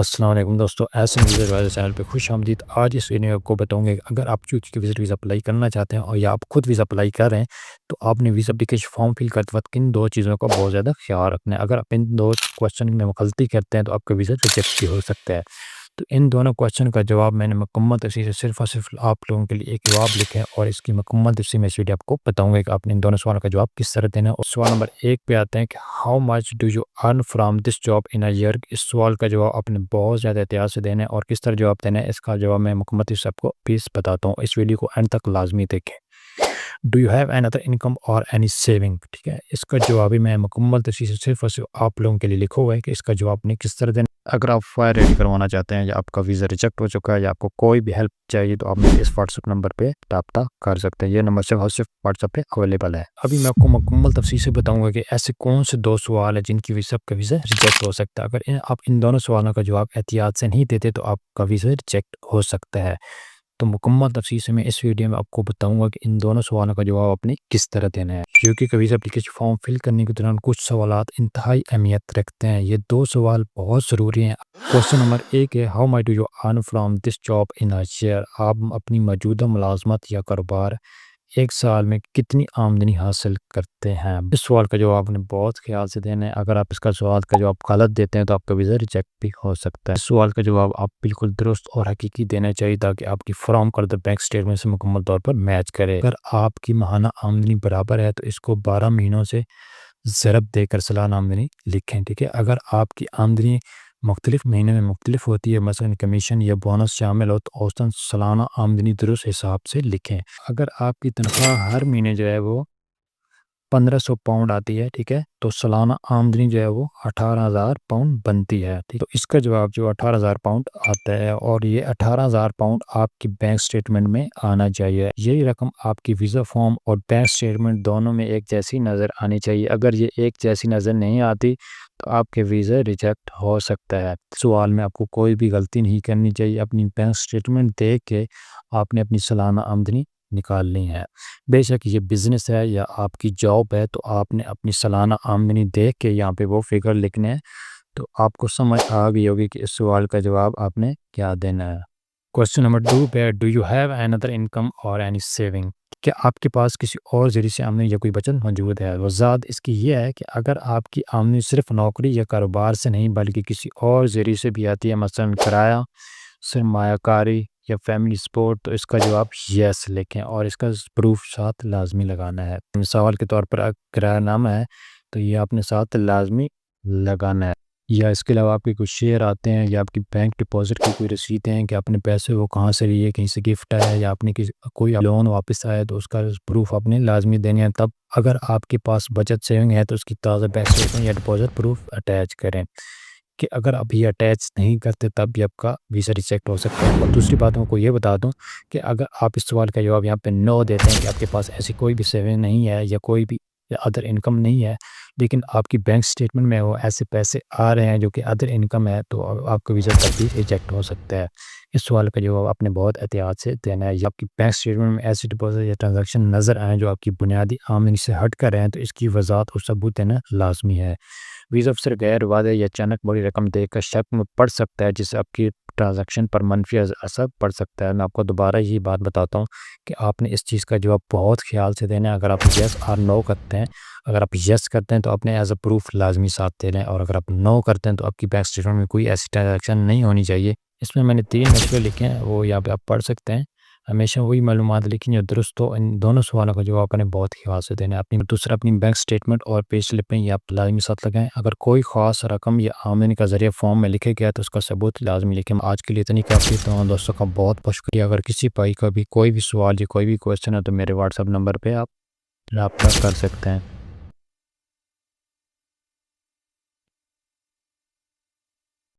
السلام علیکم دوستو، ایسے ویزا والے چینل پہ خوش آمدید۔ آج اس ویڈیو میں آپ کو بتاؤں گا کہ اگر آپ چوز کے وزٹ ویزا اپلائی کرنا چاہتے ہیں اور یا آپ خود ویزا اپلائی کر رہے ہیں تو آپ نے ویزا اپلیکیشن فارم فل کرتے وقت کن دو چیزوں کا بہت زیادہ خیال رکھنا ہے۔ اگر آپ ان دو کوشچن میں غلطی کرتے ہیں تو آپ کا ویزا ریجیکٹ بھی ہو سکتا ہے۔ تو ان دونوں کوشچن کا جواب میں نے مکمل تفصیل سے صرف اور صرف آپ لوگوں کے لیے ایک جواب لکھا ہے اور اس کی مکمل تفصیل میں اس ویڈیو آپ کو بتاؤں گا کہ آپ نے ان دونوں سوالوں کا جواب کس طرح دینا ہے۔ اور سوال نمبر 1 پہ آتے ہیں کہ how much do you earn from this job in a year. اس سوال کا جواب آپ نے بہت زیادہ احتیاط سے دینا ہے اور کس طرح جواب دینا ہے اس کا جواب میں مکمل تفصیل سے آپ کو پیش بتاتا ہوں۔ اس ویڈیو کو اینڈ تک لازمی دیکھیں۔ Do you have an other income اور اینی سیونگ، ٹھیک ہے، اس کا جواب بھی میں مکمل تفصیل سے صرف اور صرف آپ لوگوں کے لیے لکھا ہوا ہے کہ اس کا جواب نے کس طرح دینا ہے۔ اگر آپ فائل ریڈی کروانا چاہتے ہیں یا آپ کا ویزا ریجیکٹ ہو چکا ہے یا آپ کو کوئی بھی ہیلپ چاہیے تو آپ میرے اس واٹس ایپ نمبر پہ رابطہ کر سکتے ہیں۔ یہ نمبر صرف واٹس ایپ پہ اویلیبل ہے۔ ابھی میں آپ کو مکمل تفصیل سے بتاؤں گا کہ ایسے کون سے دو سوال ہیں جن کی وجہ سے آپ کا ویزا ریجیکٹ ہو سکتا ہے۔ اگر آپ ان دونوں سوالوں کا جواب احتیاط سے نہیں دیتے تو آپ کا ویزا ریجیکٹ ہو سکتا ہے۔ تو مکمل تفصیل سے میں اس ویڈیو میں آپ کو بتاؤں گا کہ ان دونوں سوالوں کا جواب آپ نے کس طرح دینا ہے۔ کیونکہ ویزا اپلیکیشن فارم فل کرنے کے دوران کچھ سوالات انتہائی اہمیت رکھتے ہیں۔ یہ دو سوال بہت ضروری ہیں۔ کوشچن نمبر 1 ہے how much do you earn from this job in a year. آپ اپنی موجودہ ملازمت یا کاروبار ایک سال میں کتنی آمدنی حاصل کرتے ہیں۔ اس سوال کا جواب آپ نے بہت خیال سے دینا ہے۔ اگر آپ اس کا سوال کا جواب غلط دیتے ہیں تو آپ کا ویزا ریجیکٹ بھی ہو سکتا ہے۔ اس سوال کا جواب آپ بالکل درست اور حقیقی دینا چاہیے تاکہ آپ کی فراہم کردہ بینک سٹیٹمنٹ سے مکمل طور پر میچ کرے۔ اگر آپ کی ماہانہ آمدنی برابر ہے تو اس کو 12 مہینوں سے ضرب دے کر سالانہ آمدنی لکھیں، ٹھیک ہے۔ اگر آپ کی آمدنی مختلف مہینے میں مختلف ہوتی ہے، مثلا کمیشن یا بونس شامل ہو تو اوسطاً سالانہ آمدنی درست حساب سے لکھیں۔ اگر آپ کی تنخواہ ہر مہینے جو ہے وہ 1500 پاؤنڈ آتی ہے، ٹھیک ہے، تو سالانہ آمدنی جو ہے وہ 18,000 پاؤنڈ بنتی ہے، ٹھیک۔ تو اس کا جواب جو 18,000 پاؤنڈ آتا ہے اور یہ 18,000 پاؤنڈ آپ کی بینک سٹیٹمنٹ میں آنا چاہیے۔ یہی رقم آپ کی ویزا فارم اور بینک سٹیٹمنٹ دونوں میں ایک جیسی نظر آنی چاہیے۔ اگر یہ ایک جیسی نظر نہیں آتی تو آپ کے ویزا ریجیکٹ ہو سکتا ہے۔ سوال میں آپ کو کوئی بھی غلطی نہیں کرنی چاہیے۔ اپنی بینک سٹیٹمنٹ دیکھ کے آپ نے اپنی سالانہ آمدنی نکالنی ہے۔ بے شک یہ بزنس ہے یا آپ کی جاب ہے تو آپ نے اپنی سالانہ آمدنی دیکھ کے یہاں پہ وہ فگر لکھنے ہیں۔ تو آپ کو سمجھ آ گئی ہوگی کہ اس سوال کا جواب آپ نے کیا دینا ہے۔ کوشچن نمبر 2 پہ do you have an other income اور اینی سیونگ، کہ آپ کے پاس کسی اور ذریعے سے آمدنی یا کوئی بچت موجود ہے۔ وضاحت اس کی یہ ہے کہ اگر آپ کی آمدنی صرف نوکری یا کاروبار سے نہیں بلکہ کسی اور ذریعے سے بھی آتی ہے، مثلا کرایہ، سرمایہ کاری یا فیملی سپورٹ، تو اس کا جواب یس لکھیں اور اس کا پروف ساتھ لازمی لگانا ہے۔ مثال کے طور پر کرایہ نامہ ہے تو یہ آپ نے ساتھ لازمی لگانا ہے۔ یا اس کے علاوہ آپ کے کچھ شیئر آتے ہیں یا آپ کی بینک ڈپازٹ کی کوئی رسیدیں ہیں کہ اپنے پیسے وہ کہاں سے لیے، کہیں سے گفٹ آیا یا آپ نے کوئی لون واپس آیا تو اس کا پروف آپ نے لازمی دینا ہے۔ تب اگر آپ کے پاس بچت سیونگ ہے تو اس کی تازہ بینک سٹیٹمنٹ یا ڈپازٹ پروف اٹیچ کریں، کہ اگر ابھی اٹیچ نہیں کرتے تب بھی آپ کا ویزا ریجیکٹ ہو سکتا ہے۔ اور دوسری بات میں کو یہ بتا دوں کہ اگر آپ اس سوال کا جواب یہاں پہ نو دیتے ہیں کہ آپ کے پاس ایسی کوئی بھی سیونگ نہیں ہے یا کوئی بھی ادر انکم نہیں ہے لیکن آپ کی بینک سٹیٹمنٹ میں وہ ایسے پیسے آ رہے ہیں جو کہ ادر انکم ہے، تو آپ کا ویزا تب بھی ریجیکٹ ہو سکتا ہے۔ اس سوال کا جواب آپ نے بہت احتیاط سے دینا ہے۔ یا آپ کی بینک سٹیٹمنٹ میں ایسی ڈپازٹ یا ٹرانزیکشن نظر آئیں جو آپ کی بنیادی آمدنی سے ہٹ کر رہے ہیں تو اس کی وضاحت اور ثبوت دینا لازمی ہے۔ ویزا افسر غیر واضح یا اچانک بڑی رقم دے کر شک میں پڑ سکتا ہے جس سے آپ کی ٹرانزیکشن پر منفی اثر پڑ سکتا ہے۔ میں آپ کو دوبارہ یہی بات بتاتا ہوں کہ آپ نے اس چیز کا جواب بہت خیال سے دینا ہے۔ اگر آپ یس اور نو کرتے ہیں، اگر آپ یس کرتے ہیں تو آپ نے ایز اے پروف لازمی ساتھ دینا ہے، اور اگر آپ نو کرتے ہیں تو آپ کی بینک سٹیٹمنٹ میں کوئی ایسی ٹرانزیکشن نہیں ہونی چاہیے۔ اس میں نے 3 مشورے لکھے ہیں، وہ یہاں پہ آپ پڑھ سکتے ہیں۔ ہمیشہ وہی معلومات لکھیں جو درست ہو۔ ان دونوں سوالوں کا جواب آپ نے بہت خیال سے دینا ہے۔ اپنی بینک سٹیٹمنٹ اور پے سلپ میں یہ آپ لازمی ساتھ لگائیں۔ اگر کوئی خاص رقم یا آمدنی کا ذریعہ فارم میں لکھے گیا تو اس کا ثبوت لازمی لکھیں۔ آج کے لیے اتنی کافی، تمام دوستوں کا بہت بہت شکریہ۔ اگر کسی بھائی کا بھی کوئی بھی سوال یا کوئی بھی کویسچن ہے تو میرے واٹس ایپ نمبر پہ آپ رابطہ کر سکتے ہیں۔